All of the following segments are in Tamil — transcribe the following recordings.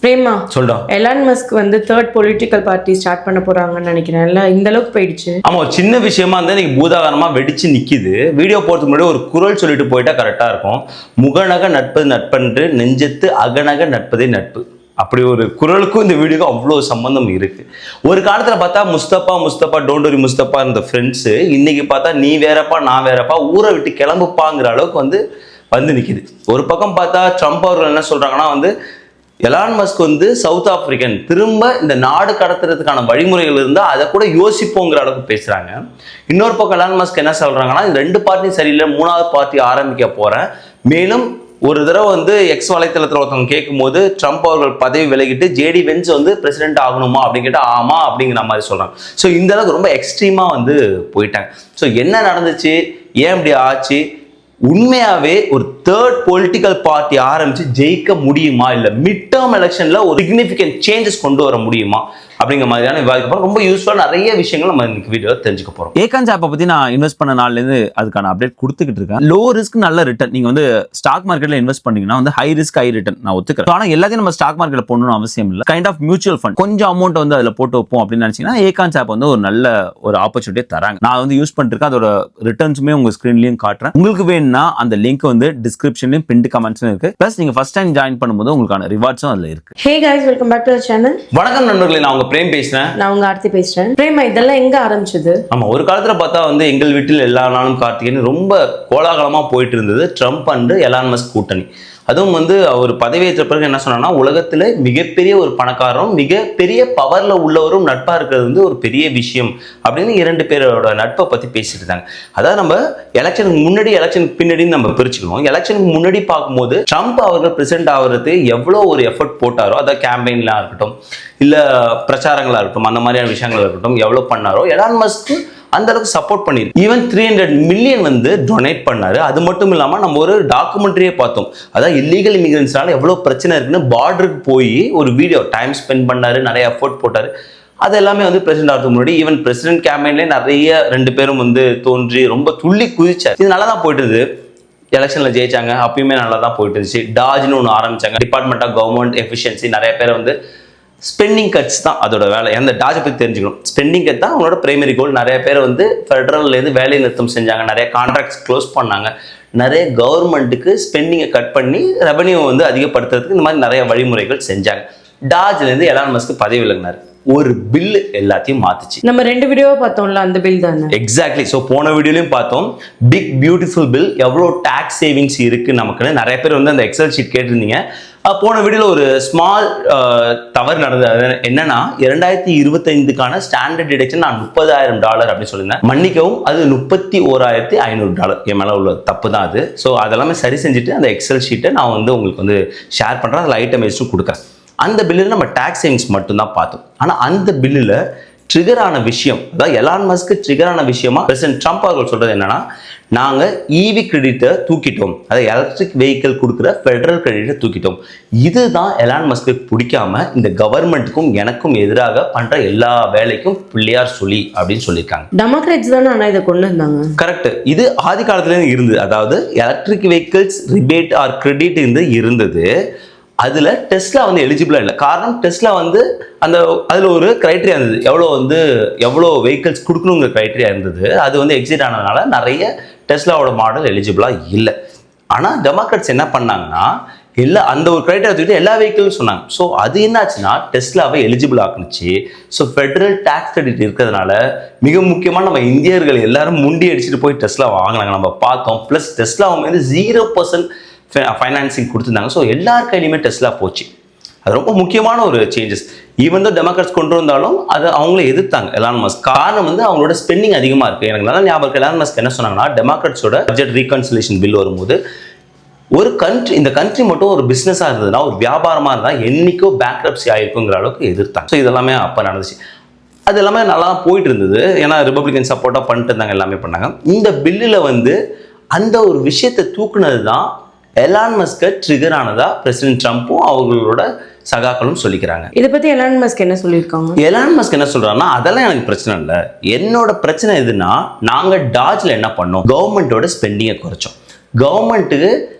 பிரேமா சொல்றா. எலான் மஸ்க் வந்து தேர்ட் பொலிட்டிக்கல் பார்ட்டி ஸ்டார்ட் பண்ண போறாங்கன்னு நினைக்கிறேன். இந்த அளவுக்கு போயிடுச்சு. ஆமா, ஒரு சின்ன விஷயமா இருந்தா நீங்க பூதாகரமா வெடிச்சு நிக்குது. வீடியோ போறதுக்கு முன்னாடி ஒரு குரல் சொல்லிட்டு போயிட்டா கரெக்டா இருக்கும். முகநக நட்பது நட்பன்று, நெஞ்சத்து அகநக நட்பதே நட்பு. அப்படி ஒரு குரலுக்கும் இந்த வீடியோக்கும் அவ்வளோ சம்பந்தம் இருக்கு. ஒரு காலத்துல பார்த்தா முஸ்தபா டோன்ட் வரி முஸ்தபா இந்த ஃப்ரெண்ட்ஸ், இன்னைக்கு பார்த்தா நீ வேறப்பா நான் வேறப்பா ஊரை விட்டு கிளம்புப்பாங்கிற அளவுக்கு வந்து நிக்குது. ஒரு பக்கம் பார்த்தா ட்ரம்ப் அவர்கள் என்ன சொல்றாங்கன்னா எலான் மஸ்க் சவுத் ஆப்பிரிக்கன், திரும்ப இந்த நாடு கடத்துறதுக்கான வழிமுறைகள் இருந்தால் அதை கூட யோசிப்போங்கிற அளவுக்கு பேசுறாங்க. இன்னொரு பக்கம் எலான் மஸ்க் என்ன சொல்றாங்கன்னா, இந்த ரெண்டு பார்ட்டியும் சரியில்லை, மூணாவது பார்ட்டி ஆரம்பிக்க போறேன். மேலும் ஒரு தடவை எக்ஸ் வலைத்தளத்தில் ஒருத்தவங்க கேட்கும் போது ட்ரம்ப் அவர்கள் பதவி விலகிட்டு ஜேடி வென்ஸ் பிரசிடென்ட் ஆகணுமா அப்படின்னு கேட்டால் ஆமா அப்படிங்கிற மாதிரி சொல்றாங்க. ஸோ இந்த அளவுக்கு ரொம்ப எக்ஸ்ட்ரீமா போயிட்டாங்க. ஸோ என்ன நடந்துச்சு, ஏன் இப்படி ஆச்சு, உண்மையாவே ஒரு தேர்ட் பொலிட்டிக்கல் பார்ட்டி ஆரம்பிச்சு ஜெயிக்க முடியுமா, இல்ல மிட் டேர்ம் எலெக்ஷன்ல ஒரு சிக்னிஃபிகன்ட் சேஞ்சஸ் கொண்டு வர முடியுமா அப்படிங்கிற மாதிரியான விவாதிக்க ரொம்ப யூஸ்ஃபுல்லா நிறைய விஷயங்கள் நம்ம இன்னைக்கு வீடியோல தெரிஞ்சுக்க போறோம். ஏகான்ஸ் ஆப்பை பத்தி நான் இன்வெஸ்ட் பண்ண நாள்ல இருந்து அதுக்கான அப்டேட் கொடுத்துக்கிட்டு இருக்கேன். லோ ரிஸ்க் நல்ல ரிட்டர்ன். நீங்க ஸ்டாக் மார்க்கெட்ல இன்வெஸ்ட் பண்ணீங்கன்னா ஹை ரிஸ்க் ஹை ரிட்டர்ன் நான் ஒத்துக்கிறேன். ஆனா எல்லாத்தையும் நம்ம ஸ்டாக் மார்க்கெட்ல போடணும்னு அவசியம் இல்லை. கைண்ட் ஆஃப் மியூச்சுவல் ஃபண்ட் கொஞ்சம் அமௌண்ட் அதுல போட்டு வைப்போம் அப்படின்னு நினைச்சீங்கன்னா ஏகான்ஸ் ஆப் ஒரு நல்ல ஒரு ஆப்பர்ச்சுனிட்டியை தராங்க. நான் யூஸ் பண்ணிட்டு இருக்கேன். அதோட ரிட்டர்ன்ஸுமே உங்க ஸ்கிரீன்லயும் காட்டுறேன். உங்களுக்கு வேணும்னா அந்த லிங்க் டிஸ்கிரிப்ஷன்லயும் பின் கமெண்ட்ஸ்லயும் இருக்கு. பிளஸ் நீங்க ஃபர்ஸ்ட் டைம் ஜாயின் பண்ணும்போது உங்களுக்கான ரிவார்ட்ஸும் அதுல இருக்கு. Hey guys, welcome back to the channel. வணக்கம் நண்பர்களே, நான் உங்க பிரேம் பேசுறேன். நான் உங்க ஆர்த்தி பேசுறேன். பிரேமா, இதெல்லாம் எங்க ஆரம்பிச்சது? ஆமா, ஒரு காலத்துல பார்த்தா எங்கள் வீட்டில் எல்லா நாளும் கார்த்திகைன்னு ரொம்ப கோலாகலமா போயிட்டு இருந்தது ட்ரம்ப் அண்ட் எலான் மஸ்க் கூட்டணி. அதுவும் அவர் பதவியேற்ற பிறகு என்ன சொன்னா, உலகத்துல மிகப்பெரிய ஒரு பணக்காரரும் மிகப்பெரிய பவர்ல உள்ளவரும் நட்பா இருக்கிறது ஒரு பெரிய விஷயம் அப்படின்னு இரண்டு பேரோட நட்பை பத்தி பேசிட்டு இருந்தாங்க. அதாவது நம்ம எலெக்ஷனுக்கு முன்னாடி எலெக்ஷனுக்கு பின்னாடி நம்ம பிரிச்சுக்கணும். எலெக்ஷனுக்கு முன்னாடி பார்க்கும்போது ட்ரம்ப் அவர்கள் பிரசிடென்ட் ஆகிறது எவ்வளவு ஒரு எஃபர்ட் போட்டாரோ, அதாவது கேம்பெயின்லாம் இருக்கட்டும் இல்ல பிரச்சாரங்களா இருக்கட்டும், அந்த மாதிரியான விஷயங்கள் இருக்கட்டும், எவ்வளவு பண்ணாரோ எலான் மஸ்க் அந்த அளவுக்கு சப்போர்ட் பண்ணிருக்கு. ஈவன் 300 மில்லியன் டொனேட் பண்ணாரு. அது மட்டும் இல்லாம நம்ம ஒரு டாக்குமெண்ட்ரியே பார்த்தோம். அதாவது இல்லீகல் இமிகிரன்ஸ்னால எவ்வளவு பிரச்சனை இருக்குன்னு பார்டருக்கு போய் ஒரு வீடியோ டைம் ஸ்பெண்ட் பண்ணாரு, நிறைய எஃபோர்ட் போட்டாரு. அது எல்லாமே பிரசிடென்ட் ஆகிறதுக்கு முன்னாடி ஈவன் பிரசிடென்ட் கேம்பெயின்லேயே நிறைய ரெண்டு பேரும் தோன்றி ரொம்ப துள்ளி குதிச்சார். இது நல்லா தான் போயிட்டு இருந்தது. எலெக்ஷன்ல ஜெயிச்சாங்க, அப்பயுமே நல்லா தான் போயிட்டு இருந்துச்சு. டாஜ்னு ஒன்று ஆரம்பிச்சாங்க, டிபார்ட்மெண்ட் ஆஃப் கவர்மெண்ட் எஃபிஷியன்சி. நிறைய பேர் ஸ்பெண்டிங் கட்ஸ் தான் அதோட வேலை. அந்த டாஜை பற்றி தெரிஞ்சுக்கணும். ஸ்பெண்டிங் கட் தான் அவங்களோட பிரைமரி கோல். நிறைய பேர் ஃபெடரல்லேருந்து வேலை நிறுத்தம் செஞ்சாங்க, நிறைய கான்ட்ராக்ட்ஸ் க்ளோஸ் பண்ணாங்க, நிறைய கவர்மெண்ட்டுக்கு ஸ்பெண்டிங்கை கட் பண்ணி ரெவன்யூ அதிகப்படுத்துறதுக்கு இந்த மாதிரி நிறைய வழிமுறைகள் செஞ்சாங்க. டாஜ்லேருந்து எலான் மஸ்க் பதவி விலகினார். ஒரு பில் எல்லாத்தையும் மாத்துச்சு. நம்ம 2 வீடியோவை பார்த்தோம்ல, அந்த பில் தானே. எக்ஸாக்ட்லி. ஸோ போன வீடியோலையும் பார்த்தோம் பிக் பியூட்டிஃபுல் பில், எவ்வளோ டாக்ஸ் சேவிங்ஸ் இருக்கு நமக்குன்னு. நிறைய பேர் அந்த எக்ஸல் ஷீட் கேட்டிருந்தீங்க. போன வீடியோவில் ஒரு ஸ்மால் தவறு நடந்தது. என்னன்னா 2025க்கான ஸ்டாண்டர்ட் டிடக்ஷன் நான் $30,000 அப்படின்னு சொல்லியிருந்தேன். மன்னிக்கவும், அது $31,500. என் மேலே உள்ள தப்பு தான் அது. ஸோ அதெல்லாமே சரி செஞ்சுட்டு அந்த எக்ஸல் ஷீட்டை நான் உங்களுக்கு ஷேர் பண்ணுறேன். அதில் ஐட்டமைஸும் கொடுக்குறேன். அந்த பில்லில் நம்ம டாக்ஸ் சேவிங்ஸ் மட்டும்தான் பார்த்தோம். ஆனால் அந்த பில்லில் ட்ரிகர் ஆன விஷயம், அதாவது எலான் மஸ்க் ட்ரிகர் ஆன விஷயமா பிரசிடென்ட் ட்ரம்ப் அவர்கள் சொல்றது என்னன்னா, நாங்கள் இவி கிரெடிட்டை தூக்கிட்டோம், அதாவது எலக்ட்ரிக் வெஹிக்கிள் கொடுக்குற ஃபெடரல் கிரெடிட்டை தூக்கிட்டோம். இதுதான் எலான் மஸ்க்கு பிடிக்காம இந்த கவர்மெண்ட்டுக்கும் எனக்கும் எதிராக பண்ற எல்லா வேலைக்கும் பிள்ளையார் சொல்லி அப்படின்னு சொல்லியிருக்காங்க. டெமோக்ராட்ஸ் தானே ஆனா இதை கொண்டு வந்தாங்க. கரெக்ட். இது ஆதி காலத்துல இருந்தது. அதாவது electric vehicles rebate or credit இருந்தது. அதுல டெஸ்லா எலிஜிபிளா இல்லை. காரணம், டெஸ்லா அந்த அதுல ஒரு கிரைட்டீரியா இருந்தது, எவ்வளோ வெஹிக்கிள்ஸ் கொடுக்கணுங்கிற கிரைட்டீரியா இருந்தது. அது எக்ஸிட் ஆனதுனால நிறைய டெஸ்லாவோட மாடல் எலிஜிபிளா இல்லை. ஆனா டெமோக்ராட்ஸ் என்ன பண்ணாங்கன்னா, அந்த ஒரு கிரைட்டீரியா தூக்கிட்டு எல்லா வெஹிக்கிளும் சொன்னாங்க. ஸோ அது என்னாச்சுன்னா டெஸ்லாவை எலிஜிபிள் ஆக்குனுச்சு. ஸோ ஃபெடரல் டாக்ஸ் கிரெடிட் இருக்கிறதுனால மிக முக்கியமாக நம்ம இந்தியர்கள் எல்லாரும் முண்டி அடிச்சுட்டு போய் டெஸ்லா வாங்கினாங்க, நம்ம பார்த்தோம். பிளஸ் டெஸ்லா 0% ஃபைனான்சிங் கொடுத்துருந்தாங்க. ஸோ எல்லார் கையிலுமே டெஸ்லா போச்சு. அது ரொம்ப முக்கியமான ஒரு சேஞ்சஸ். ஈவன் தான் டெமோக்ராட்ஸ் கொண்டு வந்தாலும் அதை அவங்களே எதிர்த்தாங்க எலான் மஸ்க். காரணம் அவங்களோட ஸ்பெண்டிங் அதிகமாக இருக்குது. எனக்கு நல்லா ஞாபகம். எலான் மஸ்க் என்ன சொன்னாங்கன்னா, டெமோக்ராட்ஸோட பட்ஜெட் ரீகன்சிலேஷன் பில் வரும்போது ஒரு இந்த கண்ட்ரி மட்டும் ஒரு பிஸ்னஸாக இருந்ததுன்னா, ஒரு வியாபாரமாக இருந்தால் என்னைக்கோ பேங்க்ரப்சி ஆயிருக்குங்கிற அளவுக்கு எதிர்த்தாங்க. ஸோ இதெல்லாமே அப்போ நடந்துச்சு. அது எல்லாமே நல்லா போயிட்டு இருந்தது. ஏன்னா ரிபப்ளிகன் சப்போர்ட்டாக பண்ணிட்டு இருந்தாங்க, எல்லாமே பண்ணாங்க. இந்த பில்லில் அந்த ஒரு விஷயத்தை தூக்குனது தான் எலான் மஸ்க் ட்ரிகர் ஆனதா பிரசிடென்ட் ட்ரம்ப்பும் அவங்களோட சகாக்களும் சொல்லிக்கிறாங்க. இதை பத்தி எலான் மஸ்க் என்ன சொல்லியிருக்காங்க? எலான் மஸ்க் என்ன சொல்றாருன்னா, அதெல்லாம் எனக்கு பிரச்சனை இல்லை. என்னோட பிரச்சனை எதுனா, நாங்க டாஜ்ல என்ன பண்ணோம், கவர்மெண்டோட ஸ்பெண்டிங்கை குறைச்சோம். கவர்மெண்ட்டுக்கு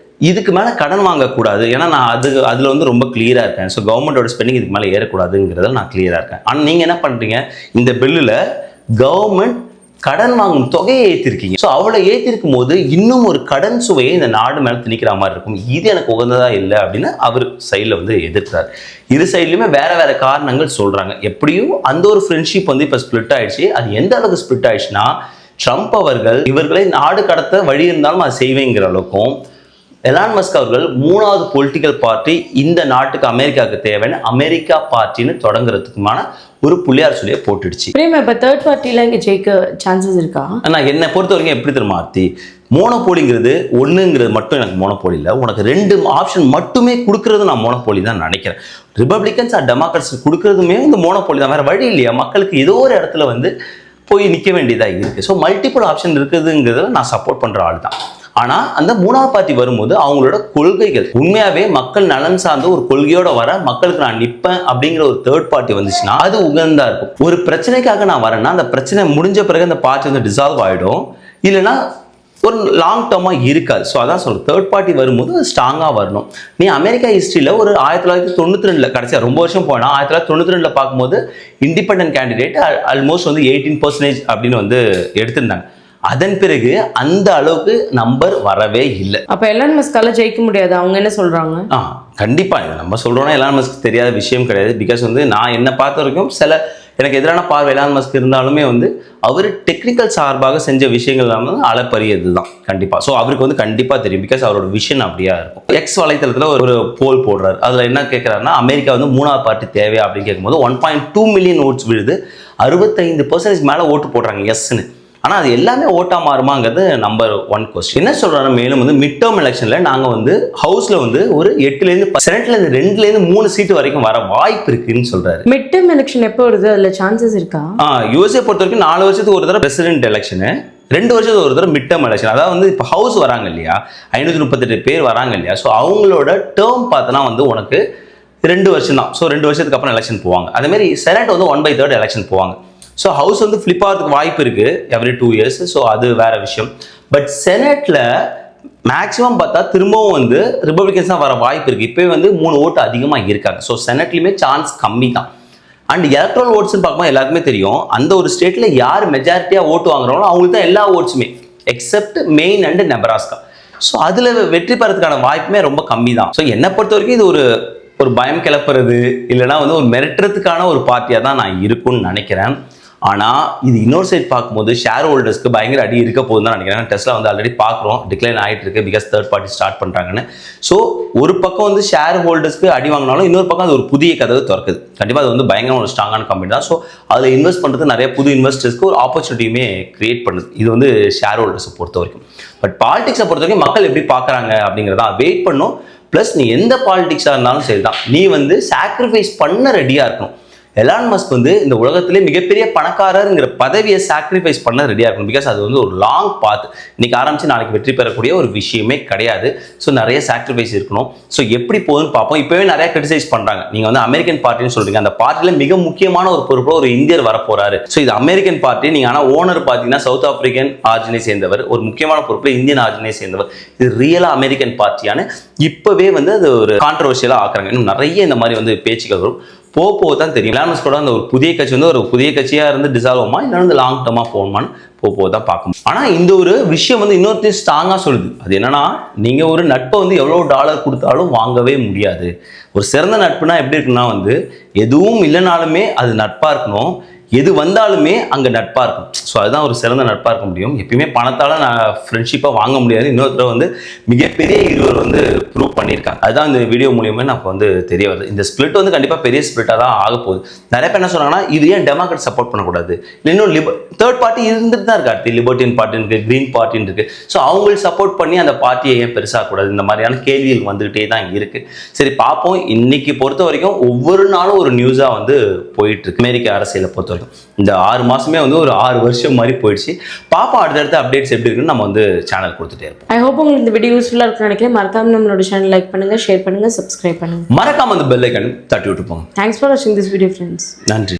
இதுக்கு மேலே கடன் வாங்கக்கூடாது. ஏன்னா நான் அதில் வந்து ரொம்ப கிளியராக இருக்கேன். ஸோ கவர்மெண்டோட ஸ்பெண்டிங் இதுக்கு மேலே ஏறக்கூடாதுங்கிறதுல நான் கிளியராக இருக்கேன். ஆனால் நீங்கள் என்ன பண்ணுறீங்க, இந்த பில்லில் கவர்மெண்ட் கடன் வாங்கும் தொகையை ஏற்றிருக்கீங்க. ஸோ அவளை ஏற்றிருக்கும் போது இன்னும் ஒரு கடன் சுவையை இந்த நாடு மேலே திணிக்கிற மாதிரி இருக்கும். இது எனக்கு உகந்ததா இல்லை அப்படின்னு அவர் சைடில் வந்து எதிர்க்கிறார். இரு சைட்லையுமே வேற வேற காரணங்கள் சொல்கிறாங்க. எப்படியும் அந்த ஒரு ஃப்ரெண்ட்ஷிப் வந்து இப்போ ஸ்பிளிட் ஆயிடுச்சு. அது எந்த அளவுக்கு ஸ்பிளிட் ஆயிடுச்சுன்னா, ட்ரம்ப் அவர்கள் இவர்களை நாடு கடத்த வழி இருந்தாலும் அது செய்வேங்கிற அளவுக்கும், எலான் மஸ்க் அவர்கள் 3வது பொலிட்டிக்கல் பார்ட்டி இந்த நாட்டுக்கு அமெரிக்காவுக்கு தேவைன்னு அமெரிக்கா பார்ட்டின்னு தொடங்குறதுக்குமான ஒரு புள்ளியார் சொல்லியை போட்டுடுச்சு. இப்போ தேர்ட் பார்ட்டியில் இங்கே ஜெயிக்க சான்சஸ் இருக்கா? நான் என்னை பொறுத்த வரைக்கும் எப்படி தெரியுமா ஆர்த்தி, மோனோபோலிங்கிறது ஒன்றுங்கிறது மட்டும் எனக்கு மோனோபோலி இல்லை. உனக்கு 2 ஆப்ஷன் மட்டுமே கொடுக்கறது நான் மோனோபோலி தான் நினைக்கிறேன். ரிப்பப்ளிகன்ஸ் ஆர் டெமோக்ராட்ஸ் கொடுக்கறதுமே இந்த மோனோபோலி தான். வேற வழி இல்லையா, மக்களுக்கு ஏதோ ஒரு இடத்துல வந்து போய் நிற்க வேண்டியதாக இருக்குது. ஸோ மல்டிபிள் ஆப்ஷன் இருக்குதுங்கிறத நான் சப்போர்ட் பண்ணுற ஆள் தான். ஆனால் அந்த 3வது பார்ட்டி வரும்போது அவங்களோட கொள்கைகள் உண்மையாகவே மக்கள் நலன் சார்ந்த ஒரு கொள்கையோட வர, மக்களுக்கு நான் நிற்பேன் அப்படிங்கிற ஒரு தேர்ட் பார்ட்டி வந்துச்சுன்னா அது உகந்தா இருக்கும். ஒரு பிரச்சனைக்காக நான் வரேன்னா அந்த பிரச்சனை முடிஞ்ச பிறகு அந்த பார்ட்டி வந்து டிசால்வ் ஆகிடும், இல்லைன்னா ஒரு லாங் டேர்மாக இருக்காது. ஸோ அதான் சொல்கிறேன், தேர்ட் பார்ட்டி வரும்போது ஸ்ட்ராங்காக வரணும். நீ அமெரிக்கா ஹிஸ்ட்ரியில் ஒரு 1992 கடைசியாக ரொம்ப வருஷம் போனால் 1992 பார்க்கும்போது இண்டிபெண்டன்ட் கேண்டிடேட் ஆல்மோஸ்ட் வந்து 18% அப்படின்னு வந்து எடுத்திருந்தாங்க. அதன் பிறகு அந்த அளவுக்கு நம்பர் வரவே இல்லை. அப்போ எலான் மஸ்கால ஜெயிக்க முடியாது அவங்க என்ன சொல்றாங்க? கண்டிப்பா இது நம்ம சொல்றோம்னா எலான் மஸ்க் தெரியாத விஷயம் கிடையாது. பிகாஸ் வந்து நான் என்ன பார்த்த வரைக்கும் சில எனக்கு எதிரான பார்வை எலான் மஸ்க் இருந்தாலுமே வந்து அவர் டெக்னிக்கல் சார்பாக செஞ்ச விஷயங்கள் வந்து அளப்பரியது தான் கண்டிப்பா. ஸோ அவருக்கு வந்து கண்டிப்பா தெரியும். பிகாஸ் அவரோட விஷன் அப்படியா இருக்கும். எக்ஸ் வலைத்தளத்தில் ஒரு போல் போடுறாரு. அதில் என்ன கேட்குறாருன்னா, அமெரிக்கா வந்து 3வது பார்ட்டி தேவையா அப்படின்னு கேட்கும்போது 1.2 மில்லியன் ஓட்ஸ் விழுது, 65% மேலே ஓட்டு போடுறாங்க எஸ்ன்னு. ஆனால் அது எல்லாமே ஓட்டா மாறுமாங்கிறது நம்பர் 1 கொஸ்டின். என்ன சொல்றாங்க, மேலும் வந்து மிட் டேர்ம் எலெக்ஷனில் நாங்கள் வந்து ஹவுஸில் வந்து ஒரு 8லேருந்து செனட்லேருந்து 2லேருந்து 3 சீட்டு வரைக்கும் வர வாய்ப்பு இருக்குன்னு சொல்றாரு. மிட் டேர்ம் எலெக்ஷன் எப்போ வருது, அதில் சான்சஸ் இருக்கா? யூஎஸ்ஏ பொறுத்த வரைக்கும் 4 வருஷத்துக்கு ஒரு தடவை பிரசிடென்ட் எலெக்ஷனு, 2 வருஷத்துக்கு ஒரு தடவை மிட் டேர்ம் எலெக்ஷன். அதாவது வந்து இப்போ ஹவுஸ் வராங்க இல்லையா, 538 பேர் வராங்க இல்லையா, ஸோ அவங்களோட டேர்ம் பார்த்தோன்னா வந்து உனக்கு 2 வருஷம் தான். ஸோ 2 வருஷத்துக்கு அப்புறம் எலெக்ஷன் போவாங்க. அதேமாதிரி செனட் வந்து 1/3 எலெக்ஷன் போவாங்க. ஸோ ஹவுஸ் வந்து ஃப்ளிப் ஆகிறதுக்கு வாய்ப்பு இருக்குது எவ்ரி 2 இயர்ஸ். ஸோ அது வேற விஷயம். பட் செனட்டில் மேக்ஸிமம் பார்த்தா திரும்பவும் வந்து ரிப்பப்ளிகன்ஸ் தான் வர வாய்ப்பு இருக்குது. இப்போ வந்து 3 ஓட்டு அதிகமாக இருக்காங்க. ஸோ செனட்லையுமே சான்ஸ் கம்மி தான். அண்ட் எலக்ட்ரல் ஓட்ஸ்ன்னு பார்க்கும்போது எல்லாருக்குமே தெரியும், அந்த ஒரு ஸ்டேட்டில் யார் மெஜாரிட்டியாக ஓட்டு வாங்குறாங்களோ அவங்களுக்கு தான் எல்லா ஓட்ஸுமே, except Maine and Nebraska. So அதில் வெற்றி பெறதுக்கான வாய்ப்புமே ரொம்ப கம்மி தான். ஸோ என்னை பொறுத்த வரைக்கும் இது ஒரு பயம் கிளப்புறது இல்லைனா வந்து ஒரு மிரட்டுறதுக்கான ஒரு பார்ட்டியாக தான் நான் இருக்கும்னு நினைக்கிறேன். ஆனால் இது இன்னொரு சைட் பார்க்கும்போது ஷேர் ஹோல்டர்ஸ்க்கு பயங்கர அடி இருக்க போகுதுன்னு தான் நினைக்கிறேன். டெஸ்லா வந்து ஆல்ரெடி பார்க்குறோம் டிக்ளைன் ஆகிட்டு இருக்கு, பிகாஸ் தேர்ட் பார்ட்டி ஸ்டார்ட் பண்ணுறாங்கன்னு. ஸோ ஒரு பக்கம் வந்து ஷேர் ஹோல்டர்ஸ்க்கு அடி வாங்கினாலும் இன்னொரு பக்கம் அது ஒரு புதிய கதவு திறக்குது. கண்டிப்பாக அது வந்து பயங்கர ஒரு ஸ்ட்ராங்கான கம்பெனி தான். ஸோ அதில் இன்வெஸ்ட் பண்ணுறது நிறைய புது இன்வெஸ்டர்ஸ்க்கு ஒரு ஆப்பர்ச்சுனிட்டியுமே கிரியேட் பண்ணுது. இது வந்து ஷேர் ஹோல்டர்ஸை பொறுத்த வரைக்கும். பட் பாலிடிக்ஸை பொறுத்த வரைக்கும் மக்கள் எப்படி பார்க்குறாங்க அப்படிங்கிறத வெயிட் பண்ணும். ப்ளஸ் நீ எந்த பாலிடிக்ஸாக இருந்தாலும் சரி தான், நீ வந்து சாக்ரிஃபைஸ் பண்ண ரெடியாக இருக்கணும். எலான் மஸ்க் வந்து இந்த உலகத்திலே மிகப்பெரிய பணக்காரருங்கிற பதவியை சாக்ரிஃபைஸ் பண்ண ரெடியாக இருக்கணும். பிகாஸ் அது வந்து ஒரு லாங் பாத். இன்னைக்கு ஆரம்பிச்சு நாளைக்கு வெற்றி பெறக்கூடிய ஒரு விஷயமே கிடையாது. ஸோ நிறைய சாக்ரிஃபைஸ் இருக்கணும். ஸோ எப்படி போகுதுன்னு பார்ப்போம். இப்போவே நிறைய கிரிட்டிசைஸ் பண்ணுறாங்க. நீங்கள் வந்து அமெரிக்கன் பார்ட்டின்னு சொல்றீங்க, அந்த பார்ட்டியில் மிக முக்கியமான ஒரு பொறுப்பில் ஒரு இந்தியர் வரப்போறாரு. ஸோ இது அமெரிக்கன் பார்ட்டி. நீங்கள் ஆனால் ஓனர் பார்த்தீங்கன்னா சவுத் ஆப்பிரிக்கன் ஆரிஜினை சேர்ந்தவர், ஒரு முக்கியமான பொறுப்பில் இந்தியன் ஆரிஜினை சேர்ந்தவர். இது ரியலாக அமெரிக்கன் பார்ட்டியான இப்போவே வந்து அது ஒரு கான்ட்ரவர்ஷியலாக ஆக்குறாங்க. இன்னும் நிறைய இந்த மாதிரி வந்து பேச்சுக்கள் வரும். போக தான் தெரியும். எலான் மஸ்க் கூட அந்த ஒரு புதிய கட்சி வந்து ஒரு புதிய கட்சியாக இருந்து டிசால்வ் ஆகுமா இல்லை வந்து லாங் டேர்மாக போகுமான்னு போக தான் பார்க்கணும். ஆனால் இந்த ஒரு விஷயம் வந்து இன்னொருத்தையும் ஸ்ட்ராங்காக சொல்லுது. அது என்னன்னா, நீங்கள் ஒரு நட்பை வந்து எவ்வளோ டாலர் கொடுத்தாலும் வாங்கவே முடியாது. ஒரு சிறந்த நட்புனா எப்படி இருக்குன்னா வந்து எதுவும் இல்லைனாலுமே அது நட்பாக இருக்கணும், எது வந்தாலுமே அங்கே நட்பாக இருக்கும். ஸோ அதுதான் ஒரு சிறந்த நட்பாக இருக்க முடியும். எப்பயுமே பணத்தால் நான் ஃப்ரெண்ட்ஷிப்பாக வாங்க முடியாது. இன்னொருத்தர் வந்து மிகப்பெரிய இருவர் வந்து ப்ரூவ் பண்ணியிருக்காங்க. அதுதான் இந்த வீடியோ மூலியமே நமக்கு வந்து தெரிய வருது. இந்த ஸ்பிளிட் வந்து கண்டிப்பாக பெரிய ஸ்பிளிட்டாக தான் ஆக போகுது. நிறைய பேர் என்ன சொன்னாங்கன்னா, இது ஏன் டெமோக்ராட் சப்போர்ட் பண்ணக்கூடாது, இல்லை இன்னும் தேர்ட் பார்ட்டி இருந்துட்டு தான் இருக்காது. லிபர்ட்டியன் பார்ட்டி இருக்குது, கிரீன் பார்ட்டின்னு இருக்குது. ஸோ அவங்களுக்கு சப்போர்ட் பண்ணி அந்த பார்ட்டியை ஏன் பெருசாகக்கூடாது, இந்த மாதிரியான கேள்விகள் வந்துகிட்டே தான் இருக்குது. சரி பார்ப்போம். இன்னைக்கு பொறுத்த வரைக்கும் ஒவ்வொரு நாளும் ஒரு நியூஸாக வந்து போயிட்டு இருக்கு. அமெரிக்க அரசியலை பொறுத்த வரைக்கும் இந்த 6 மாசமே வந்து ஒரு 6 வருஷம் மாதிரி போயிடுச்சு. பாப்பா அடுத்தடுத்த அப்டேட்ஸ் எப்படி இருக்குன்னு நம்ம வந்து சேனல் கொடுத்துட்டே இருப்போம். ஐ ஹோப் உங்களுக்கு இந்த வீடியோ யூஸ்ஃபுல்லாக இருக்குன்னு நினைக்கிறேன். மறக்காம நம்மளோட சேனல் லைக் பண்ணுங்க, ஷேர் பண்ணுங்க, சப்ஸ்கிரைப் பண்ணுங்க. மறக்காம அந்த பெல் ஐக்கான் தட்டி விட்டு போங்க. தேங்க்ஸ் ஃபார் வாட்சிங் திஸ் வீடியோ ஃப்ரெண்ட்ஸ். நன்றி.